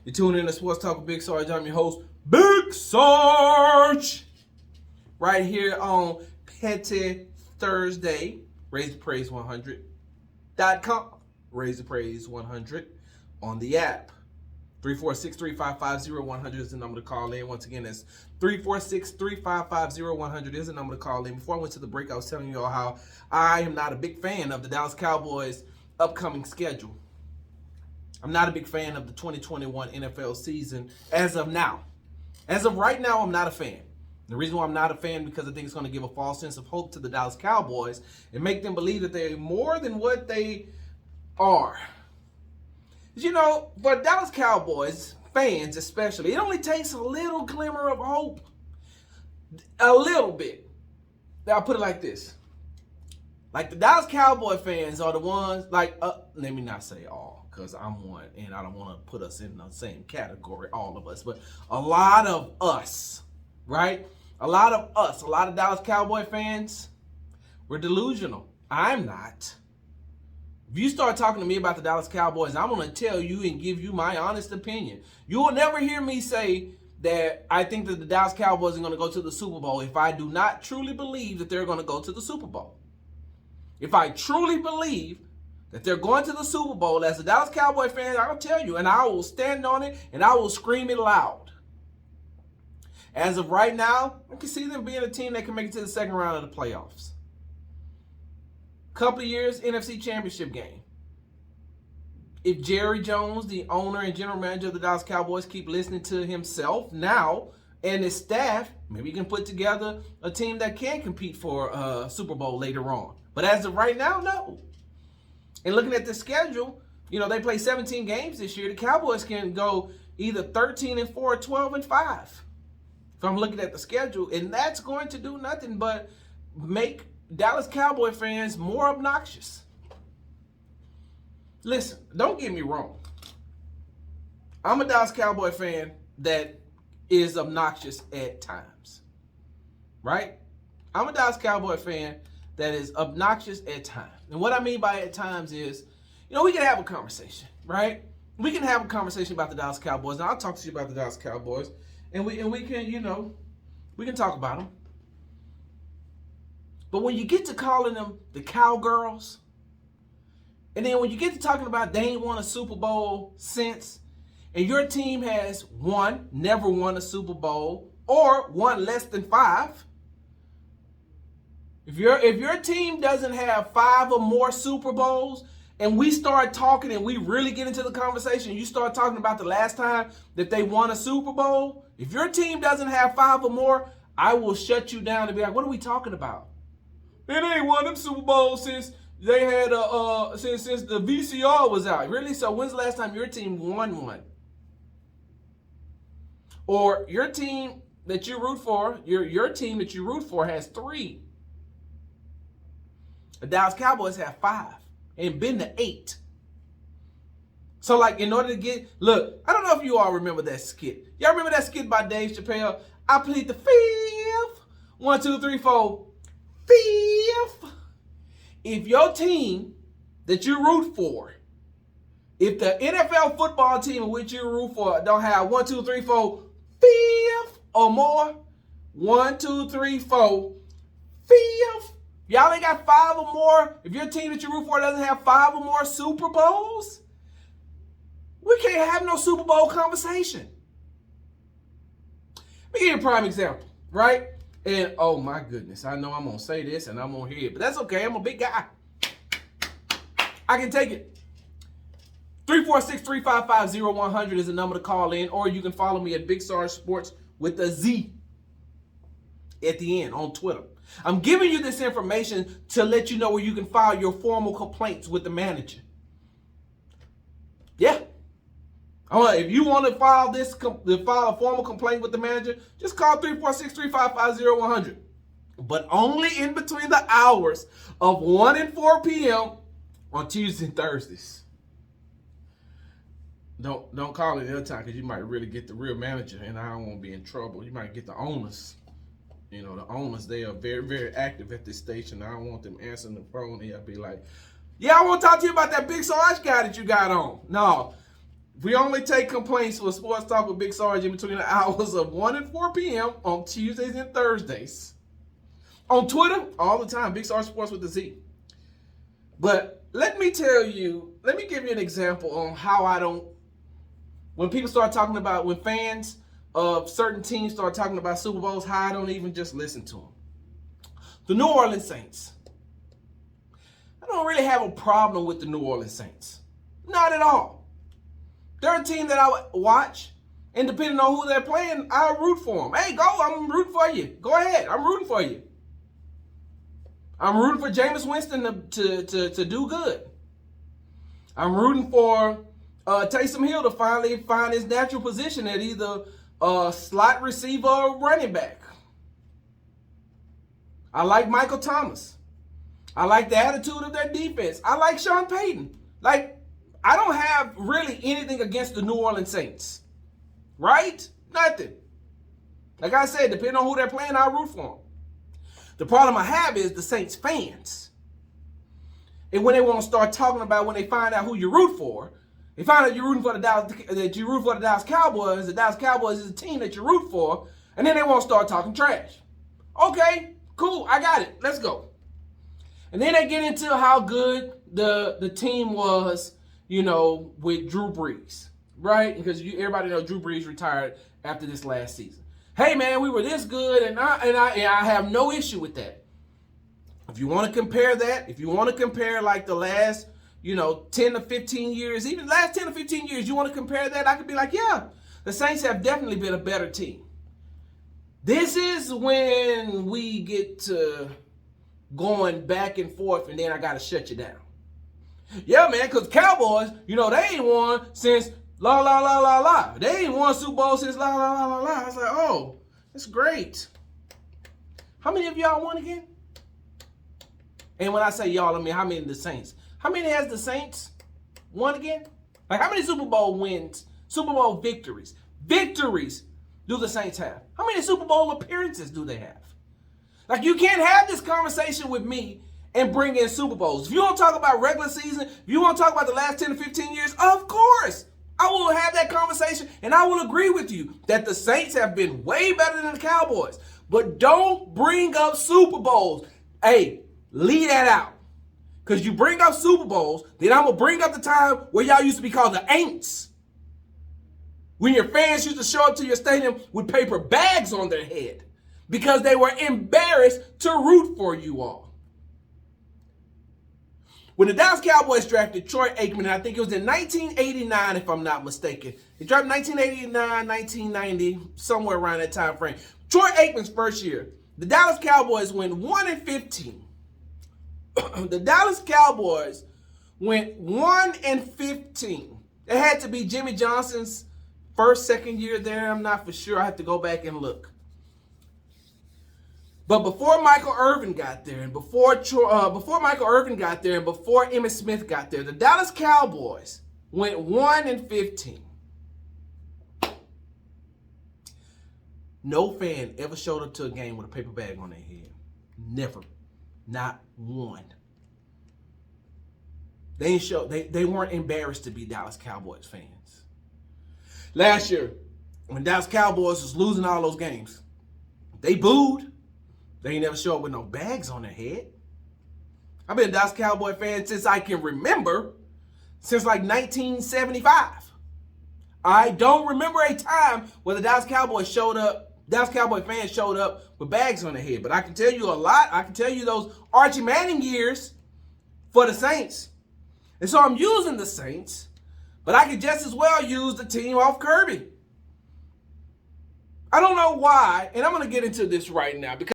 You tune in to Sports Talk with Big Sarge. I'm your host, Big Sarge. Right here on Petty Thursday, Raise the Praise 100.com. Raise the Praise 100 on the app. 346-355-0100 is the number to call in. Once again, that's 346-355-0100 is the number to call in. Before I went to the break, I was telling you all how I am not a big fan of the Dallas Cowboys' upcoming schedule. I'm not a big fan of the 2021 NFL season as of now. As of right now, I'm not a fan. The reason why I'm not a fan because I think it's going to give a false sense of hope to the Dallas Cowboys and make them believe that they're more than what they are. You know, for Dallas Cowboys fans especially, it only takes a little glimmer of hope. A little bit. I'll put it like this. Like the Dallas Cowboy fans are the ones, like, let me not say all, because I'm one, and I don't want to put us in the same category, all of us, but a lot of us, right? A lot of us, a lot of Dallas Cowboy fans, we're delusional. I'm not. If you start talking to me about the Dallas Cowboys, I'm going to tell you and give you my honest opinion. You will never hear me say that I think that the Dallas Cowboys are going to go to the Super Bowl if I do not truly believe that they're going to go to the Super Bowl. If I truly believe that they're going to the Super Bowl, as a Dallas Cowboy fan, I'll tell you, and I will stand on it, and I will scream it loud. As of right now, I can see them being a team that can make it to the second round of the playoffs. Couple of years, NFC Championship game. If Jerry Jones, the owner and general manager of the Dallas Cowboys, keep listening to himself now and his staff, maybe he can put together a team that can compete for a Super Bowl later on. But as of right now, no. And looking at the schedule, you know, they play 17 games this year. The Cowboys can go either 13-4 or 12-5. If I'm looking at the schedule, and that's going to do nothing but make Dallas Cowboy fans more obnoxious. Listen, don't get me wrong. I'm a Dallas Cowboy fan that is obnoxious at times. Right? I'm a Dallas Cowboy fan that is obnoxious at times. And what I mean by at times is, you know, we can have a conversation, right? We can have a conversation about the Dallas Cowboys. And I'll talk to you about the Dallas Cowboys. And we can, you know, we can talk about them. But when you get to calling them the Cowgirls, and then when you get to talking about they ain't won a Super Bowl since, and your team has never won a Super Bowl, or won less than 5, if your team doesn't have 5 or more Super Bowls, and we start talking and we really get into the conversation, you start talking about the last time that they won a Super Bowl, if your team doesn't have 5 or more, I will shut you down and be like, what are we talking about? They ain't won them Super Bowls since they had since the VCR was out. Really? So when's the last time your team won one? Or your team that you root for, your team that you root for has 3. The Dallas Cowboys have 5 and been to 8. So, like, in order to get, look, I don't know if you all remember that skit. Y'all remember that skit by Dave Chappelle? I plead the fifth. 1, 2, 3, 4. Fifth. If your team that you root for, if the NFL football team in which you root for don't have 1, 2, 3, 4, fifth or more, 1, 2, 3, 4, fifth. Y'all ain't got 5 or more. If your team that you root for doesn't have 5 or more Super Bowls, we can't have no Super Bowl conversation. Let me give you a prime example, right? And, oh my goodness, I know I'm going to say this and I'm going to hear it, but that's okay. I'm a big guy. I can take it. 346-355-0100 is the number to call in, or you can follow me at Big Sarge Sports with a Z at the end on Twitter. I'm giving you this information to let you know where you can file your formal complaints with the manager. Yeah. If you want to file a formal complaint with the manager, just call 346-355-0100. But only in between the hours of 1 and 4 p.m. on Tuesdays and Thursdays. Don't call it the other time because you might really get the real manager, and I don't want to be in trouble. You might get the owners. You know, the owners, they are very, very active at this station. I don't want them answering the phone. They'll be like, yeah, I want to talk to you about that Big Sarge guy that you got on. No, We only take complaints with Sports Talk with Big Sarge in between the hours of 1 and 4 p.m. on Tuesdays and Thursdays. On Twitter, all the time, Big Sarge Sports with the Z. But let me give you an example on how I don't, when people start talking about, when fans of certain teams start talking about Super Bowls, how I don't even just listen to them. The New Orleans Saints. I don't really have a problem with the New Orleans Saints. Not at all. They're a team that I watch, and depending on who they're playing, I'll root for them. Hey, go, I'm rooting for you. Go ahead, I'm rooting for you. I'm rooting for Jameis Winston to do good. I'm rooting for Taysom Hill to finally find his natural position at either slot receiver or running back. I like Michael Thomas. I like the attitude of their defense. I like Sean Payton. Like, I don't have really anything against the New Orleans Saints. Right? Nothing. Like I said, depending on who they're playing, I'll root for them. The problem I have is the Saints fans. And when they want to start talking about when they find out who you root for, they find out you're rooting for the Dallas Cowboys. The Dallas Cowboys is a team that you root for, and then they want to start talking trash. Okay, cool, I got it. Let's go. And then they get into how good the team was, with Drew Brees, right? Because everybody knows Drew Brees retired after this last season. Hey man, we were this good, and I have no issue with that. If you want to compare that, if you want to compare like the last 10 to 15 years, even last 10 to 15 years, you want to compare that, I could be like, yeah, the Saints have definitely been a better team. This is when we get to going back and forth, and then I got to shut you down. Yeah, man, because Cowboys, they ain't won since la, la, la, la, la. They ain't won Super Bowl since la, la, la, la, la. I was like, oh, that's great. How many of y'all won again? And when I say y'all, I mean how many of the Saints? How many has the Saints won again? Like, how many Super Bowl wins, Super Bowl victories do the Saints have? How many Super Bowl appearances do they have? Like, you can't have this conversation with me and bring in Super Bowls. If you want to talk about regular season, if you want to talk about the last 10 to 15 years, of course, I will have that conversation, and I will agree with you that the Saints have been way better than the Cowboys. But don't bring up Super Bowls. Hey, leave that out. Because you bring up Super Bowls, then I'm going to bring up the time where y'all used to be called the Aints. When your fans used to show up to your stadium with paper bags on their head because they were embarrassed to root for you all. When the Dallas Cowboys drafted Troy Aikman, and I think it was in 1989, if I'm not mistaken. They drafted 1989, 1990, somewhere around that time frame. Troy Aikman's first year, the Dallas Cowboys went 1-15. The Dallas Cowboys went 1-15. It had to be Jimmy Johnson's second year there. I'm not for sure. I have to go back and look. But before Michael Irvin got there, and before Emmitt Smith got there, the Dallas Cowboys went 1-15. No fan ever showed up to a game with a paper bag on their head. Never. Not one. They weren't embarrassed to be Dallas Cowboys fans. Last year, when Dallas Cowboys was losing all those games, they booed. They ain't never show up with no bags on their head. I've been a Dallas Cowboy fan since I can remember, since like 1975. I don't remember a time where the Dallas Cowboy fans showed up with bags on their head. But I can tell you a lot. I can tell you those Archie Manning years for the Saints. And so I'm using the Saints, but I could just as well use the team off Kirby. I don't know why, and I'm going to get into this right now because